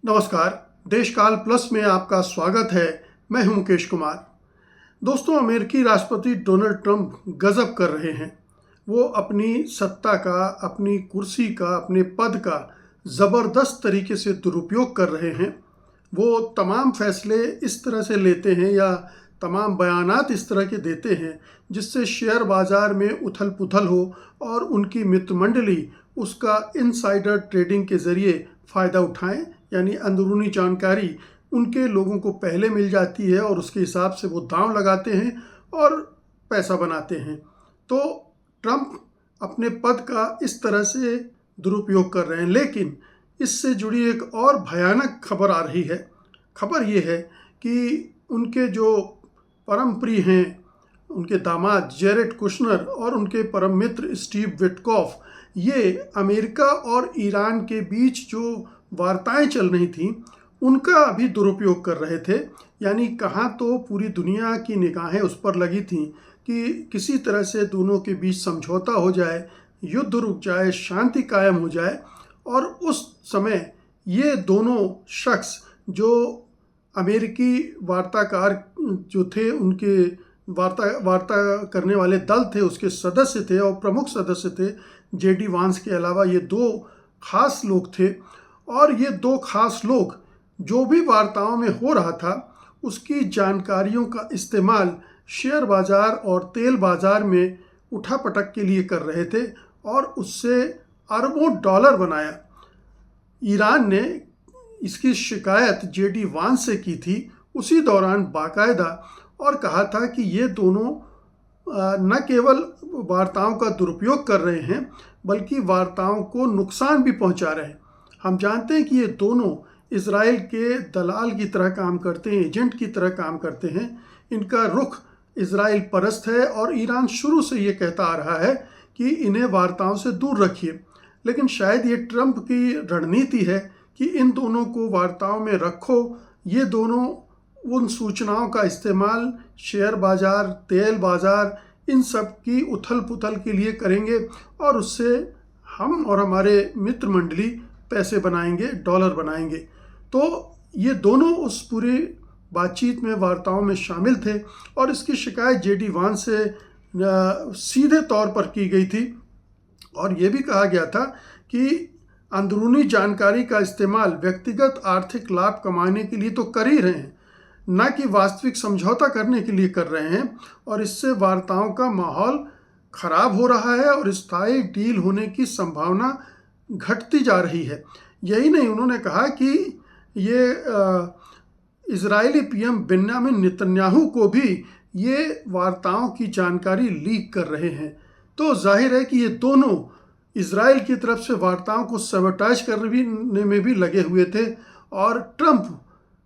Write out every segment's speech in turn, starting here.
नमस्कार। देशकाल प्लस में आपका स्वागत है। मैं हूं मुकेश कुमार। दोस्तों, अमेरिकी राष्ट्रपति डोनाल्ड ट्रंप गजब कर रहे हैं। वो अपनी सत्ता का, अपनी कुर्सी का, अपने पद का ज़बरदस्त तरीके से दुरुपयोग कर रहे हैं। वो तमाम फैसले इस तरह से लेते हैं या तमाम बयानात इस तरह के देते हैं जिससे शेयर बाज़ार में उथल पुथल हो और उनकी मित्र मंडली उसका इनसाइडर ट्रेडिंग के ज़रिए फ़ायदा उठाएं, यानी अंदरूनी जानकारी उनके लोगों को पहले मिल जाती है और उसके हिसाब से वो दांव लगाते हैं और पैसा बनाते हैं। तो ट्रंप अपने पद का इस तरह से दुरुपयोग कर रहे हैं। लेकिन इससे जुड़ी एक और भयानक खबर आ रही है। खबर ये है कि उनके जो परम प्रिय हैं, उनके दामाद जेरेड कुशनर और उनके परम मित्र स्टीव विटकॉफ, ये अमेरिका और ईरान के बीच जो वार्ताएं चल रही थीं उनका अभी दुरुपयोग कर रहे थे। यानी कहाँ तो पूरी दुनिया की निगाहें उस पर लगी थीं कि किसी तरह से दोनों के बीच समझौता हो जाए, युद्ध रुक जाए, शांति कायम हो जाए। और उस समय ये दोनों शख्स जो अमेरिकी वार्ताकार जो थे, उनके वार्ता करने वाले दल थे, उसके सदस्य थे और प्रमुख सदस्य थे जेडी वांस के अलावा, ये दो खास लोग थे। और ये दो खास लोग जो भी वार्ताओं में हो रहा था उसकी जानकारियों का इस्तेमाल शेयर बाज़ार और तेल बाज़ार में उठापटक के लिए कर रहे थे और उससे अरबों डॉलर बनाया। ईरान ने इसकी शिकायत जेडी वांस से की थी उसी दौरान बाकायदा, और कहा था कि ये दोनों न केवल वार्ताओं का दुरुपयोग कर रहे हैं बल्कि वार्ताओं को नुकसान भी पहुंचा रहे हैं। हम जानते हैं कि ये दोनों इजराइल के दलाल की तरह काम करते हैं, एजेंट की तरह काम करते हैं। इनका रुख इजराइल परस्त है और ईरान शुरू से ये कहता आ रहा है कि इन्हें वार्ताओं से दूर रखिए। लेकिन शायद ये ट्रंप की रणनीति है कि इन दोनों को वार्ताओं में रखो। ये दोनों उन सूचनाओं का इस्तेमाल शेयर बाज़ार, तेल बाज़ार, इन सब की उथल पुथल के लिए करेंगे और उससे हम और हमारे मित्र मंडली पैसे बनाएंगे, डॉलर बनाएंगे। तो ये दोनों उस पूरी बातचीत में, वार्ताओं में शामिल थे और इसकी शिकायत जेडी वांस से सीधे तौर पर की गई थी। और ये भी कहा गया था कि अंदरूनी जानकारी का इस्तेमाल व्यक्तिगत आर्थिक लाभ कमाने के लिए तो कर ही रहे हैं, न कि वास्तविक समझौता करने के लिए कर रहे हैं। और इससे वार्ताओं का माहौल खराब हो रहा है और स्थायी डील होने की संभावना घटती जा रही है। यही नहीं, उन्होंने कहा कि ये इजरायली पीएम बेंजामिन नेतन्याहू को भी ये वार्ताओं की जानकारी लीक कर रहे हैं। तो जाहिर है कि ये दोनों इजराइल की तरफ से वार्ताओं को सबोटाइज करने में भी लगे हुए थे और ट्रंप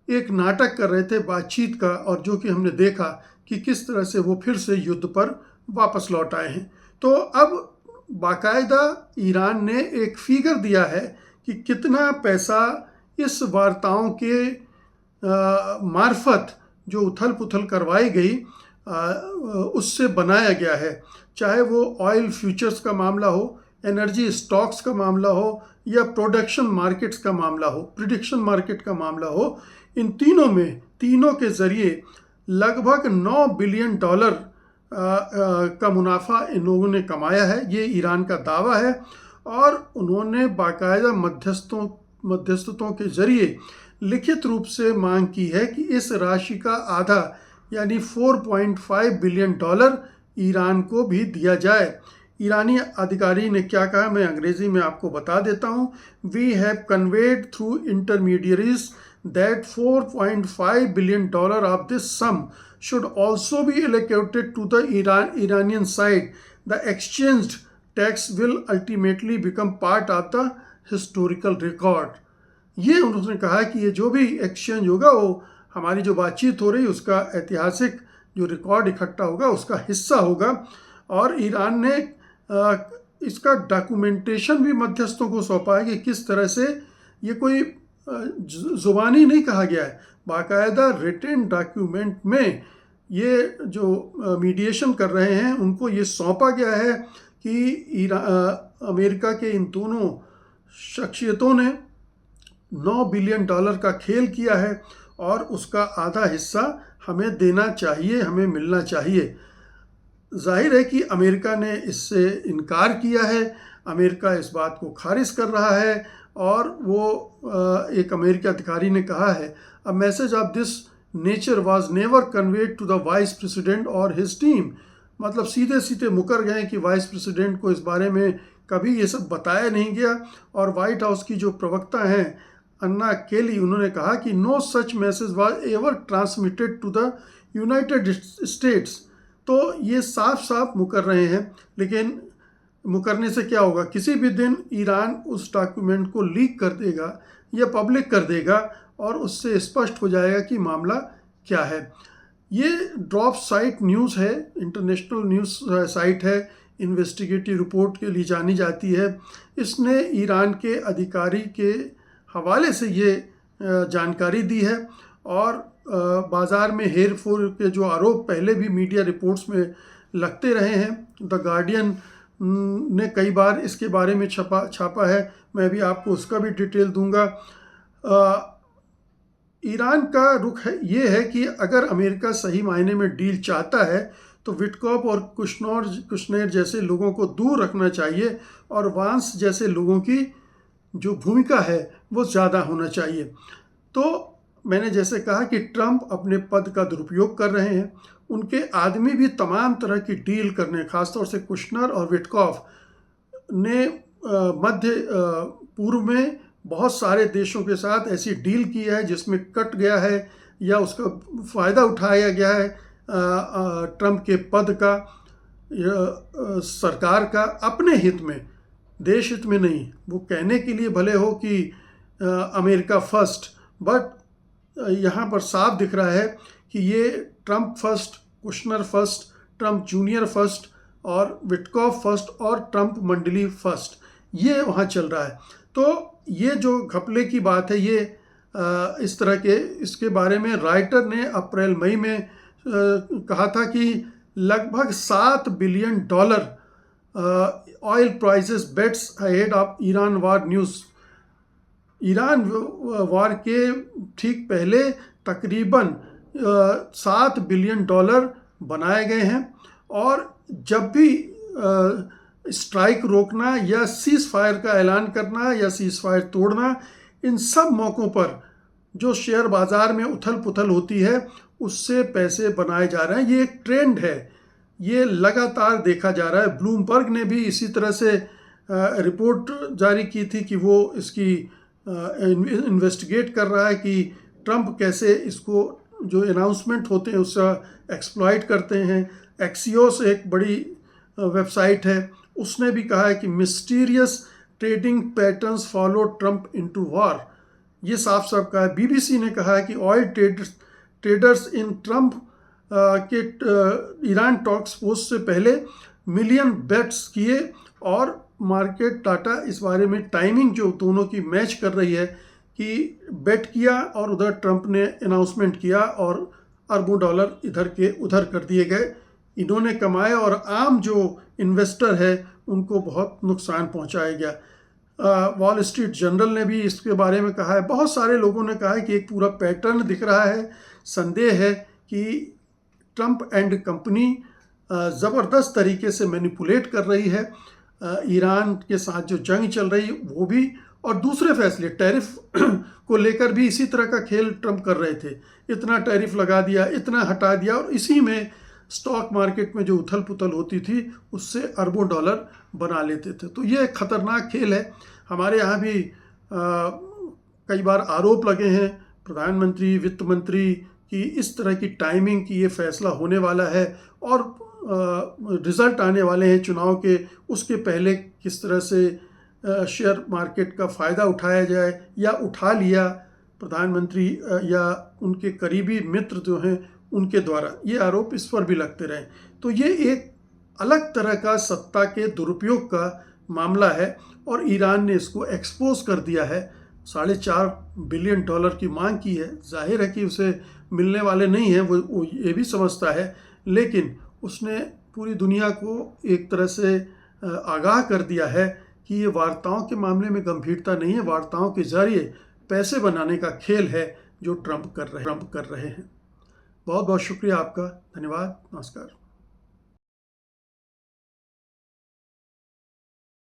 एक नाटक कर रहे थे बातचीत का, और जो कि हमने देखा कि किस तरह से वो फिर से युद्ध पर वापस लौट आए हैं। तो अब बाकायदा ईरान ने एक फिगर दिया है कि कितना पैसा इस वार्ताओं के मार्फत जो उथल पुथल करवाई गई उससे बनाया गया है। चाहे वो ऑयल फ्यूचर्स का मामला हो, एनर्जी स्टॉक्स का मामला हो या प्रोडक्शन मार्केट्स का मामला हो, प्रिडिक्शन मार्केट का मामला हो, इन तीनों के ज़रिए लगभग $9 बिलियन का मुनाफा इन लोगों ने कमाया है। ये ईरान का दावा है और उन्होंने बाकायदा मध्यस्थों के ज़रिए लिखित रूप से मांग की है कि इस राशि का आधा यानी $4.5 बिलियन ईरान को भी दिया जाए। ईरानी अधिकारी ने क्या कहा, मैं अंग्रेज़ी में आपको बता देता हूँ। We have conveyed through intermediaries that $4.5 billion of this sum should also be allocated to the Iranian side. The exchanged tax will ultimately become part of the historical record. ये उन्होंने कहा कि ये जो भी एक्सचेंज होगा वो हमारी जो बातचीत हो रही है उसका ऐतिहासिक जो रिकॉर्ड इकट्ठा होगा उसका हिस्सा होगा। और ईरान ने इसका डॉक्यूमेंटेशन भी मध्यस्थों को सौंपा है कि किस तरह से, ये कोई जुबानी नहीं कहा गया है, बाकायदा रिटन डॉक्यूमेंट में ये जो मीडिएशन कर रहे हैं उनको ये सौंपा गया है कि अमेरिका के इन दोनों शख्सियतों ने $9 बिलियन का खेल किया है और उसका आधा हिस्सा हमें देना चाहिए, हमें मिलना चाहिए। जाहिर है कि अमेरिका ने इससे इनकार किया है, अमेरिका इस बात को खारिज कर रहा है और वो एक अमेरिकी अधिकारी ने कहा है, a message of this nature was never conveyed to the vice president और हिज टीम। मतलब सीधे सीधे मुकर गए कि वाइस प्रेसिडेंट को इस बारे में कभी ये सब बताया नहीं गया। और वाइट हाउस की जो प्रवक्ता हैं अन्ना केली, उन्होंने कहा कि no such message was ever transmitted to the United States. तो ये साफ साफ मुकर रहे हैं, लेकिन मुकरने से क्या होगा, किसी भी दिन ईरान उस डॉक्यूमेंट को लीक कर देगा या पब्लिक कर देगा और उससे स्पष्ट हो जाएगा कि मामला क्या है। ये ड्रॉप साइट न्यूज़ है, इंटरनेशनल न्यूज़ साइट है, इन्वेस्टिगेटिव रिपोर्ट के लिए जानी जाती है। इसने ईरान के अधिकारी के हवाले से ये जानकारी दी है और बाज़ार में हेर फेर के जो आरोप पहले भी मीडिया रिपोर्ट्स में लगते रहे हैं, द गार्डियन ने कई बार इसके बारे में छापा है, मैं भी आपको उसका भी डिटेल दूंगा। ईरान का रुख ये है कि अगर अमेरिका सही मायने में डील चाहता है तो विटकॉफ और कुशनेर जैसे लोगों को दूर रखना चाहिए और वांस जैसे लोगों की जो भूमिका है वो ज़्यादा होना चाहिए। तो मैंने जैसे कहा कि ट्रंप अपने पद का दुरुपयोग कर रहे हैं, उनके आदमी भी तमाम तरह की डील करने, खासतौर से कुशनर और विटकॉफ ने मध्य पूर्व में बहुत सारे देशों के साथ ऐसी डील की है जिसमें कट गया है या उसका फ़ायदा उठाया गया है ट्रंप के पद का, सरकार का, अपने हित में, देश हित में नहीं। वो कहने के लिए भले हो कि अमेरिका फर्स्ट, बट यहाँ पर साफ दिख रहा है कि ये Trump first, Kushner first, Trump junior first और विटकॉफ फर्स्ट और ट्रंप मंडली फर्स्ट, ये वहाँ चल रहा है। तो ये जो घपले की बात है, ये इस तरह के, इसके बारे में राइटर ने अप्रैल मई में कहा था कि लगभग $7 billion oil prices bets ahead of Iran war news. Iran war के ठीक पहले तकरीबन $7 बिलियन बनाए गए हैं और जब भी स्ट्राइक रोकना या सीज फायर का ऐलान करना या सीज फायर तोड़ना, इन सब मौक़ों पर जो शेयर बाज़ार में उथल पुथल होती है उससे पैसे बनाए जा रहे हैं। ये एक ट्रेंड है, ये लगातार देखा जा रहा है। ब्लूमबर्ग ने भी इसी तरह से रिपोर्ट जारी की थी कि वो इसकी इन्वेस्टिगेट कर रहा है कि ट्रंप कैसे इसको जो अनाउंसमेंट होते हैं उसका एक्सप्लॉइट करते हैं। एक्सियोस एक बड़ी वेबसाइट है, उसने भी कहा है कि mysterious trading patterns follow Trump into war. ये साफ साफ कहा है। बीबीसी ने कहा है कि ऑयल ट्रेडर्स इन ट्रंप के ईरान टॉक्स पोस्ट से पहले मिलियन बेट्स किए और मार्केट डाटा इस बारे में टाइमिंग जो दोनों की मैच कर रही है कि बेट किया और उधर ट्रंप ने अनाउंसमेंट किया और अरबों डॉलर इधर के उधर कर दिए गए, इन्होंने कमाए और आम जो इन्वेस्टर है उनको बहुत नुकसान पहुंचाया गया। वॉल स्ट्रीट जर्नल ने भी इसके बारे में कहा है, बहुत सारे लोगों ने कहा है कि एक पूरा पैटर्न दिख रहा है। संदेह है कि ट्रंप एंड कंपनी ज़बरदस्त तरीके से मैनिपुलेट कर रही है ईरान के साथ जो जंग चल रही वो भी, और दूसरे फैसले टैरिफ को लेकर भी इसी तरह का खेल ट्रंप कर रहे थे। इतना टैरिफ लगा दिया, इतना हटा दिया और इसी में स्टॉक मार्केट में जो उथल पुथल होती थी उससे अरबों डॉलर बना लेते थे। तो ये एक खतरनाक खेल है। हमारे यहाँ भी कई बार आरोप लगे हैं प्रधानमंत्री, वित्त मंत्री की इस तरह की टाइमिंग की ये फैसला होने वाला है और रिज़ल्ट आने वाले हैं चुनाव के, उसके पहले किस तरह से शेयर मार्केट का फ़ायदा उठाया जाए या उठा लिया प्रधानमंत्री या उनके करीबी मित्र जो हैं उनके द्वारा। ये आरोप इस पर भी लगते रहे। तो ये एक अलग तरह का सत्ता के दुरुपयोग का मामला है और ईरान ने इसको एक्सपोज कर दिया है। $4.5 बिलियन की मांग की है। जाहिर है कि उसे मिलने वाले नहीं हैं, वो ये भी समझता है, लेकिन उसने पूरी दुनिया को एक तरह से आगाह कर दिया है कि ये वार्ताओं के मामले में गंभीरता नहीं है। वार्ताओं के जरिए पैसे बनाने का खेल है जो ट्रंप कर रहे हैं। बहुत बहुत शुक्रिया आपका। धन्यवाद। नमस्कार।